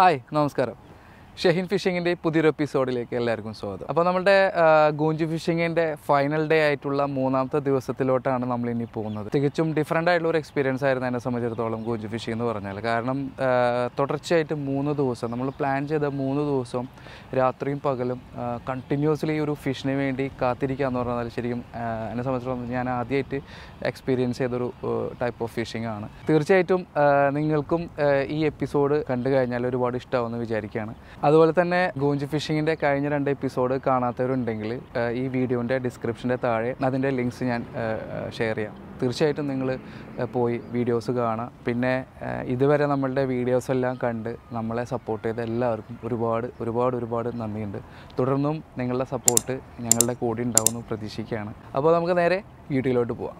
Hi നമസ്കാരം. ഷഹീൻ ഫിഷിങ്ങിൻ്റെ പുതിയൊരു എപ്പിസോഡിലേക്ക് എല്ലാവർക്കും സ്വാഗതം. അപ്പോൾ നമ്മുടെ ഗൂഞ്ച് ഫിഷിങ്ങിൻ്റെ ഫൈനൽ ഡേ ആയിട്ടുള്ള മൂന്നാമത്തെ ദിവസത്തിലോട്ടാണ് നമ്മളിനി പോകുന്നത്. തികച്ചും ഡിഫറെൻ്റ് ആയിട്ടുള്ള ഒരു എക്സ്പീരിയൻസ് ആയിരുന്നു എന്നെ സംബന്ധിച്ചിടത്തോളം ഗൂഞ്ച് ഫിഷിംഗ് എന്ന് പറഞ്ഞാൽ. കാരണം തുടർച്ചയായിട്ട് 3 ദിവസം നമ്മൾ പ്ലാൻ ചെയ്ത 3 ദിവസം രാത്രിയും പകലും കണ്ടിന്യൂസ്ലി ഒരു ഫിഷിന് വേണ്ടി കാത്തിരിക്കുക എന്ന് പറഞ്ഞാൽ ശരിക്കും എന്നെ സംബന്ധിച്ചിടത്തോളം ഞാൻ ആദ്യമായിട്ട് എക്സ്പീരിയൻസ് ചെയ്തൊരു ടൈപ്പ് ഓഫ് ഫിഷിംഗ് ആണ്. തീർച്ചയായിട്ടും നിങ്ങൾക്കും ഈ എപ്പിസോഡ് കണ്ടു കഴിഞ്ഞാൽ ഒരുപാട് ഇഷ്ടമാവുമെന്ന് വിചാരിക്കുകയാണ്. അതുപോലെ തന്നെ ഗൂഞ്ച് ഫിഷിങ്ങിൻ്റെ കഴിഞ്ഞ 2 എപ്പിസോഡ് കാണാത്തവരുണ്ടെങ്കിൽ ഈ വീഡിയോൻ്റെ ഡിസ്ക്രിപ്ഷൻ്റെ താഴെ അതിൻ്റെ ലിങ്ക്സ് ഞാൻ ഷെയർ ചെയ്യാം. തീർച്ചയായിട്ടും നിങ്ങൾ പോയി വീഡിയോസ് കാണാം. പിന്നെ ഇതുവരെ നമ്മളുടെ വീഡിയോസ് എല്ലാം കണ്ട് നമ്മളെ സപ്പോർട്ട് ചെയ്ത എല്ലാവർക്കും ഒരുപാട് നന്ദിയുണ്ട്. തുടർന്നും നിങ്ങളുടെ സപ്പോർട്ട് ഞങ്ങളുടെ കൂടെ ഉണ്ടാവുമെന്ന് പ്രതീക്ഷിക്കുകയാണ്. അപ്പോൾ നമുക്ക് നേരെ വീഡിയോയിലോട്ട് പോവാം.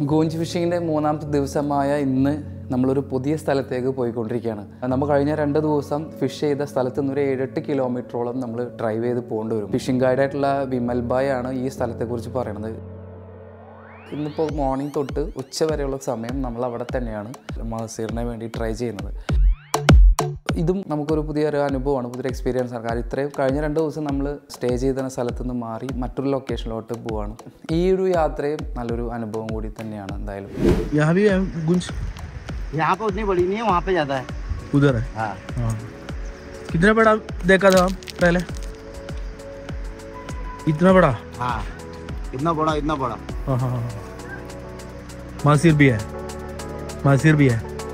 ഗൂഞ്ച് ഫിഷിങ്ങിൻ്റെ മൂന്നാമത്തെ ദിവസമായ ഇന്ന് നമ്മളൊരു പുതിയ സ്ഥലത്തേക്ക് പോയിക്കൊണ്ടിരിക്കുകയാണ്. നമ്മൾ കഴിഞ്ഞ 2 ദിവസം ഫിഷ് ചെയ്ത സ്ഥലത്ത് നിന്ന് ഒരു 7-8 കിലോമീറ്ററോളം നമ്മൾ ഡ്രൈവ് ചെയ്ത് പോകേണ്ടി വരും. ഫിഷിംഗ് ഗൈഡായിട്ടുള്ള വിമൽ ബായ് ആണ് ഈ സ്ഥലത്തെക്കുറിച്ച് പറയുന്നത്. ഇന്നിപ്പോൾ മോർണിംഗ് തൊട്ട് ഉച്ച വരെയുള്ള സമയം നമ്മൾ അവിടെ തന്നെയാണ് മഹസീറിന് വേണ്ടി ട്രൈ ചെയ്യുന്നത്. ഇതും നമുക്കൊരു പുതിയൊരു അനുഭവമാണ്, പുതിയൊരു എക്സ്പീരിയൻസ് ആണ്. കാരണം ഇത്രയും കഴിഞ്ഞ 2 ദിവസം നമ്മൾ സ്റ്റേ ചെയ്ത സ്ഥലത്ത് നിന്ന് മാറി മറ്റൊരു ലൊക്കേഷനിലോട്ട് പോവാണ്. ഈ ഒരു യാത്രയും നല്ലൊരു അനുഭവം കൂടി തന്നെയാണ്. എന്തായാലും यहाँ पे उतनी बड़ी नहीं है, वहाँ पे ज्यादा है. उधर है. हाँ. कितना बड़ा देखा था पहले? इतना बड़ा? हाँ, इतना बड़ा. हाँ. मासीर भी है.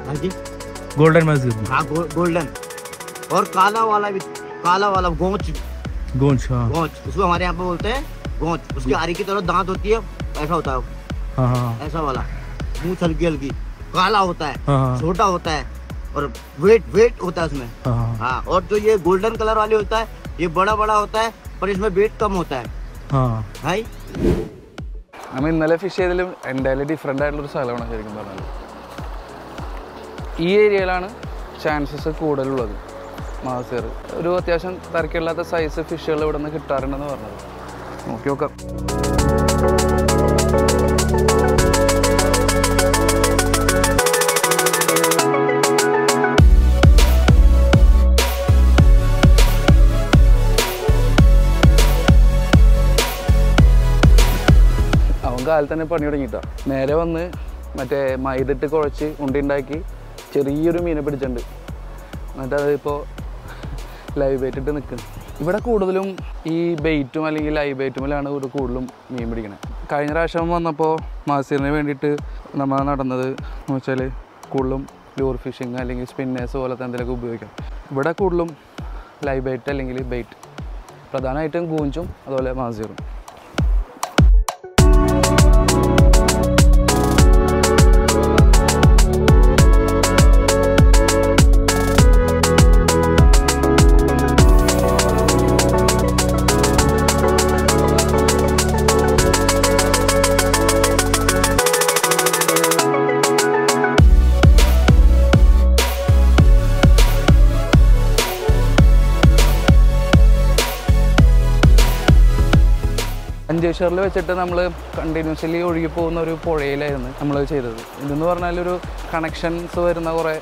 हाँ जी. गोल्डन मासीर भी. हाँ, गोल्डन और काला वाला गोंच. हाँ. गोंच उसको हमारे यहाँ पे बोलते हैं गोंच. उसकी आरी की तरह दांत होती है, ऐसा होता है. हाँ. ऐसा वाला मुँह हल्की काला होता है. हाँ. छोटा होता है और वेट होता है उसमें. हाँ. और जो ये गोल्डन कलर वाले होता है ये बड़ा होता है पर इसमें वेट कम होता है. हाँ. भाई നമ്മൾ ഇന്നലെ ഫിഷ് ചെയ്തതിലും എന്തായാലും ഡിഫറെൻ്റ് ആയിട്ടുള്ളൊരു സ്ഥലമാണ് ശരിക്കും പറഞ്ഞാൽ. ഈ ഏരിയയിലാണ് ചാൻസസ് കൂടുതലുള്ളത്. മഹസീർ ഒരു അത്യാവശ്യം തിരക്കില്ലാത്ത സൈസ് ഫിഷുകൾ ഇവിടെ നിന്ന് കിട്ടാറുണ്ടെന്ന് പറഞ്ഞത്. നോക്കി നോക്കാം. കാലത്ത് തന്നെ പണി തുടങ്ങിയിട്ടാ. നേരെ വന്ന് മറ്റേ മൈദിട്ട് കുഴച്ച് ഉണ്ടിണ്ടാക്കി ചെറിയൊരു മീനെ പിടിച്ചിട്ടുണ്ട്. എന്നിട്ട് അതിപ്പോൾ ലൈവ് ബൈറ്റ് ഇട്ട് നിൽക്കുന്നു. ഇവിടെ കൂടുതലും ഈ ബെയ്റ്റും അല്ലെങ്കിൽ ലൈവ് ബൈറ്റുമിലാണ് ഇവിടെ കൂടുതലും മീൻ പിടിക്കുന്നത്. കഴിഞ്ഞ പ്രാവശ്യം വന്നപ്പോൾ മഹസീറിന് വേണ്ടിയിട്ട് നമ്മൾ നടന്നത് എന്ന് വെച്ചാൽ കൂടുതലും ലൂർ ഫിഷിങ് അല്ലെങ്കിൽ സ്പിന്നേഴ്സ് പോലത്തെ എന്തെങ്കിലുമൊക്കെ ഉപയോഗിക്കാം. ഇവിടെ കൂടുതലും ലൈവ് ബൈറ്റ് അല്ലെങ്കിൽ ബെയ്റ്റ്, പ്രധാനമായിട്ടും ഗൂഞ്ചും അതുപോലെ മഹസീറും. മഞ്ചേശ്വറിൽ വെച്ചിട്ട് നമ്മൾ കണ്ടിന്യൂസ്ലി ഒഴുകി പോകുന്ന ഒരു പുഴയിലായിരുന്നു നമ്മൾ ചെയ്തത്. ഇതെന്ന് പറഞ്ഞാൽ ഒരു കണക്ഷൻസ് വരുന്ന കുറേ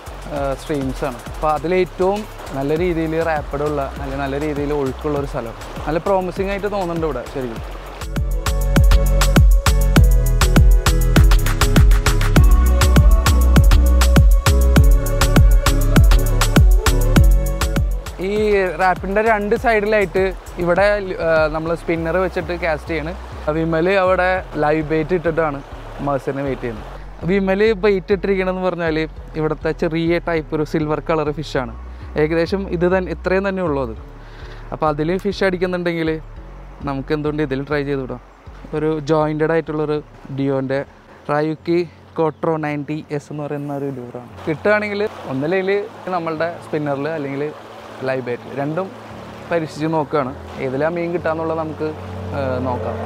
സ്ട്രീംസാണ്. അപ്പോൾ അതിലേറ്റവും നല്ല രീതിയിൽ റാപ്പിഡുള്ള അല്ലെങ്കിൽ നല്ല രീതിയിൽ ഒഴുക്കുള്ള ഒരു സ്ഥലം. നല്ല പ്രോമിസിങ് ആയിട്ട് തോന്നുന്നുണ്ട് ഇവിടെ ശരിക്കും. ഈ റാപ്പിൻ്റെ 2 സൈഡിലായിട്ട് ഇവിടെ നമ്മൾ സ്പിന്നർ വെച്ചിട്ട് കാസ്റ്റ് ചെയ്യണം. വിമൽ അവിടെ ലൈവ് ബെയ്റ്റ് ഇട്ടിട്ടാണ് മഹസീറിനെ വെയിറ്റ് ചെയ്യുന്നത്. വിമൽ ബെയ്റ്റ് ഇട്ടിരിക്കണമെന്ന് പറഞ്ഞാൽ ഇവിടുത്തെ ചെറിയ ടൈപ്പ് ഒരു സിൽവർ കളർ ഫിഷാണ്. ഏകദേശം ഇത്രയും തന്നെ ഉള്ളൂ അത്. അപ്പോൾ അതിൽ ഫിഷ് അടിക്കുന്നുണ്ടെങ്കിൽ നമുക്ക് എന്തുകൊണ്ട് ഇതിൽ ട്രൈ ചെയ്ത് വിടാം. ഒരു ജോയിൻറ്റഡ് ആയിട്ടുള്ളൊരു ഡിയോൻ്റെ റയുക്കി കോട്രോ 90S എന്ന് പറയുന്ന ഒരു ലൂറാണ്. കിട്ടുകയാണെങ്കിൽ ഒന്നില്ലെങ്കിൽ നമ്മളുടെ സ്പിന്നറിൽ അല്ലെങ്കിൽ ലൈവ് ബൈറ്റ് രണ്ടും പരീക്ഷിച്ച് നോക്കുകയാണ്. ഏതിലാണ് മീൻ കിട്ടാന്നുള്ളത് നമുക്ക് നോക്കാം.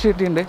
ഫിഷ് കിട്ടിയിട്ടുണ്ട്.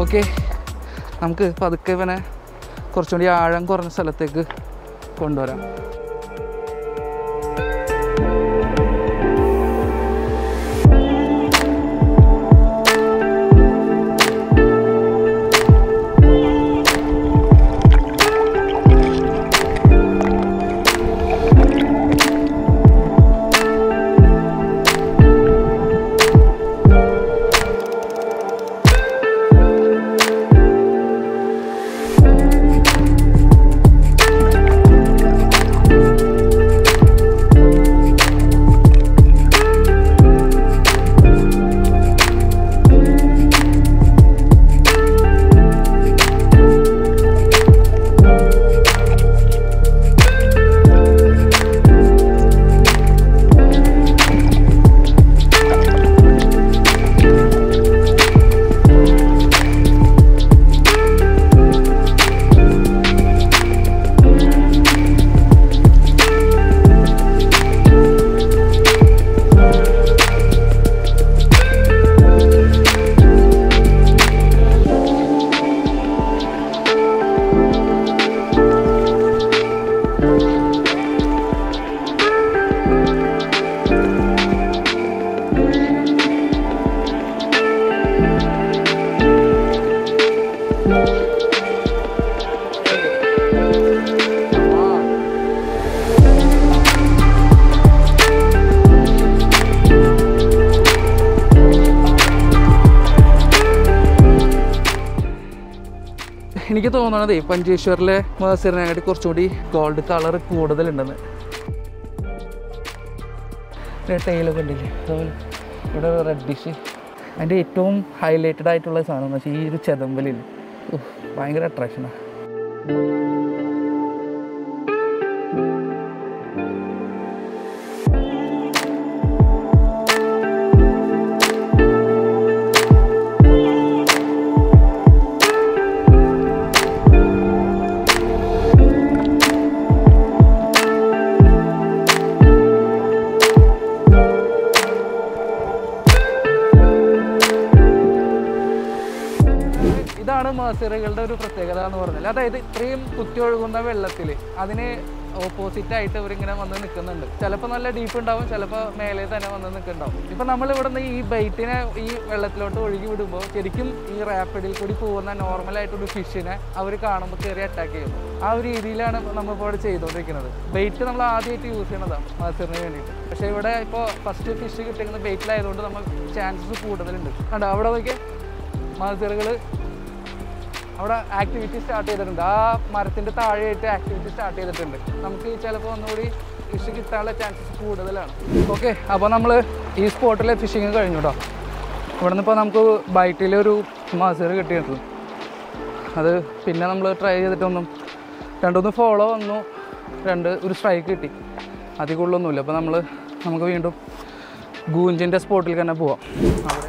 ഓക്കെ, നമുക്ക് പതുക്കെ ഇവനെ കുറച്ചുകൂടി ആഴം കുറഞ്ഞ സ്ഥലത്തേക്ക് കൊണ്ടുവരാം. എനിക്ക് തോന്നണത് പഞ്ചേശ്വറിലെ മേഴ്സിനെക്കാട്ടി കുറച്ചുകൂടി ഗോൾഡ് കളർ കൂടുതലുണ്ടെന്ന്. ടൈലൊക്കെ ഉണ്ടല്ലേ, അതുപോലെ ഇവിടെ റെഡിഷ്. അതിൻ്റെ ഏറ്റവും ഹൈലൈറ്റഡ് ആയിട്ടുള്ള സാധനം എന്ന് വെച്ചാൽ ഈ ഒരു ചെതമ്പലിൽ ഭയങ്കര അട്രാക്ഷനാണ്. ഇതാണ് മേഴ്സികളുടെ ഒരു പ്രത്യേകത എന്ന് പറഞ്ഞാൽ. അതായത് ഇത്രയും കുത്തി ഒഴുകുന്ന വെള്ളത്തിൽ അതിന് ഓപ്പോസിറ്റായിട്ട് ഇവരിങ്ങനെ വന്ന് നിൽക്കുന്നുണ്ട്. ചിലപ്പോൾ നല്ല ഡീപ്പ് ഉണ്ടാവും, ചിലപ്പോൾ മേലെ തന്നെ വന്ന് നിൽക്കുന്നുണ്ടാവും. ഇപ്പം നമ്മളിവിടെ നിന്ന് ഈ ബൈറ്റിനെ ഈ വെള്ളത്തിലോട്ട് ഒഴുകി വിടുമ്പോൾ ശരിക്കും ഈ റാപ്പിഡിൽ കൂടി പോകുന്ന നോർമലായിട്ടൊരു ഫിഷിനെ അവർ കാണുമ്പോൾ കയറി അറ്റാക്ക് ചെയ്യുന്നു. ആ ഒരു രീതിയിലാണ് നമ്മളിപ്പോൾ ഇവിടെ ചെയ്തുകൊണ്ടിരിക്കുന്നത്. ബെയ്റ്റ് നമ്മൾ ആദ്യമായിട്ട് യൂസ് ചെയ്യണതാണ് മേഴ്സിന് വേണ്ടിയിട്ട്. പക്ഷേ ഇവിടെ ഇപ്പോൾ ഫസ്റ്റ് ഫിഷ് കിട്ടുന്നത് ബെയ്റ്റിലായതുകൊണ്ട് നമുക്ക് ചാൻസസ് കൂടുതലുണ്ട്. കണ്ടോ അവിടെ നോക്കിയാൽ മേഴ്സികൾ അവിടെ ആക്ടിവിറ്റി സ്റ്റാർട്ട് ചെയ്തിട്ടുണ്ട്. ആ മരത്തിൻ്റെ താഴെയായിട്ട് ആക്ടിവിറ്റി സ്റ്റാർട്ട് ചെയ്തിട്ടുണ്ട്. നമുക്ക് ചിലപ്പോൾ ഒന്നുകൂടി ഫിഷ് കിട്ടാനുള്ള ചാൻസസ് കൂടുതലാണ്. ഓക്കെ, അപ്പോൾ നമ്മൾ ഈ സ്പോട്ടിലെ ഫിഷിങ് കഴിഞ്ഞു കേട്ടോ. ഇവിടെ നിന്ന് ഇപ്പോൾ നമുക്ക് ബൈറ്റിലൊരു മേഴ്സികൾ കിട്ടിയിട്ടുണ്ട്. അത് പിന്നെ നമ്മൾ ട്രൈ ചെയ്തിട്ടൊന്നും രണ്ടൊന്ന് ഫോളോ വന്നു, ഒരു സ്ട്രൈക്ക് കിട്ടി, അധികം ഉള്ളൊന്നുമില്ല. അപ്പോൾ നമുക്ക് വീണ്ടും ഗൂഞ്ചിൻ്റെ സ്പോട്ടിൽ തന്നെ പോവാം. അവിടെ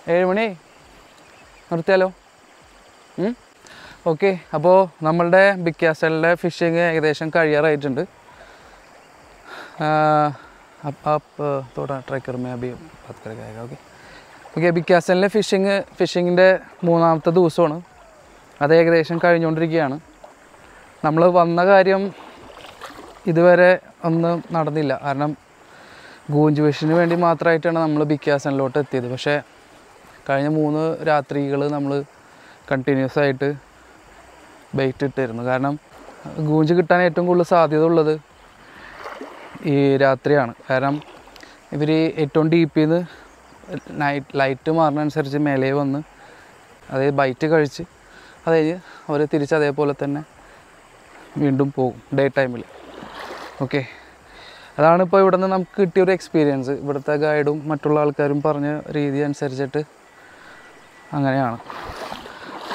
7 മണി നിർത്തിയാലോ? ഓക്കെ, അപ്പോൾ നമ്മളുടെ ബിഗ് കാസലിലെ ഫിഷിങ് ഏകദേശം കഴിയാറായിട്ടുണ്ട്. ട്രൈക്കർ മേ അഭി ബാത് കരേഗാ. ഓക്കെ ഓക്കെ, ബിഗ് കാസലിലെ ഫിഷിങ്ങിൻ്റെ 3-ാമത്തെ ദിവസമാണ്. അത് ഏകദേശം കഴിഞ്ഞുകൊണ്ടിരിക്കുകയാണ്. നമ്മൾ വന്ന കാര്യം ഇതുവരെ ഒന്നും നടന്നില്ല. കാരണം ഗൂഞ്ച് ഫിഷിന് വേണ്ടി മാത്രമായിട്ടാണ് നമ്മൾ ബിഗ് കാസലിലോട്ട് എത്തിയത്. പക്ഷേ കഴിഞ്ഞ 3 രാത്രികൾ നമ്മൾ കണ്ടിന്യൂസ് ആയിട്ട് ബൈറ്റ് ഇട്ടിരുന്നു. കാരണം ഗൂഞ്ച് കിട്ടാൻ ഏറ്റവും കൂടുതൽ സാധ്യത ഉള്ളത് ഈ രാത്രിയാണ്. കാരണം ഇവർ ഏറ്റവും ഡീപ്പിൽ നിന്ന് ലൈറ്റ് മാറുന്നതനുസരിച്ച് മേലെ വന്ന് അതായത് ബൈറ്റ് കഴിച്ച് അത് കഴിഞ്ഞ് അവർ തിരിച്ച് അതേപോലെ തന്നെ വീണ്ടും പോകും ഡേ ടൈമിൽ. ഓക്കെ, അതാണ് ഇപ്പോൾ ഇവിടെ നിന്ന് നമുക്ക് കിട്ടിയൊരു എക്സ്പീരിയൻസ്. ഇവിടുത്തെ ഗൈഡും മറ്റുള്ള ആൾക്കാരും പറഞ്ഞ രീതി അനുസരിച്ചിട്ട് അങ്ങനെയാണ്.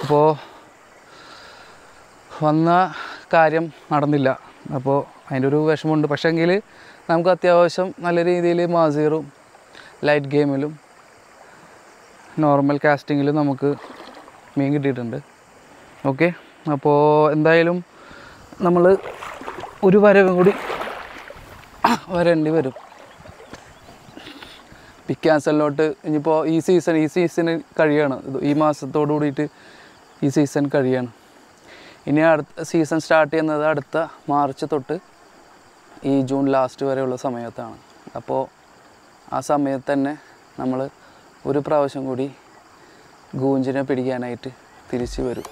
അപ്പോൾ വന്ന കാര്യം നടന്നില്ല. അപ്പോൾ അതിൻ്റെ ഒരു വിഷമമുണ്ട്. പക്ഷേങ്കിൽ നമുക്ക് അത്യാവശ്യം നല്ല രീതിയിൽ മാസീറും ലൈറ്റ് ഗെയിമിലും നോർമൽ കാസ്റ്റിങ്ങിലും നമുക്ക് മീൻ കിട്ടിയിട്ടുണ്ട്. ഓക്കെ, അപ്പോൾ എന്തായാലും നമ്മൾ ഒരു വരവും കൂടി വരേണ്ടി വരും ബിഗ് കാസലിലോട്ട്. ഇനിയിപ്പോൾ ഈ സീസൺ കഴിയാണ്. ഈ മാസത്തോടു കൂടിയിട്ട് ഈ സീസൺ കഴിയാണ്. ഇനി അടുത്ത സീസൺ സ്റ്റാർട്ട് ചെയ്യുന്നത് അടുത്ത മാർച്ച് തൊട്ട് ഈ ജൂൺ ലാസ്റ്റ് വരെയുള്ള സമയത്താണ്. അപ്പോൾ ആ സമയത്ത് തന്നെ നമ്മൾ ഒരു പ്രാവശ്യം കൂടി ഗൂഞ്ചിനെ പിടിക്കാനായിട്ട് തിരിച്ച് വരും.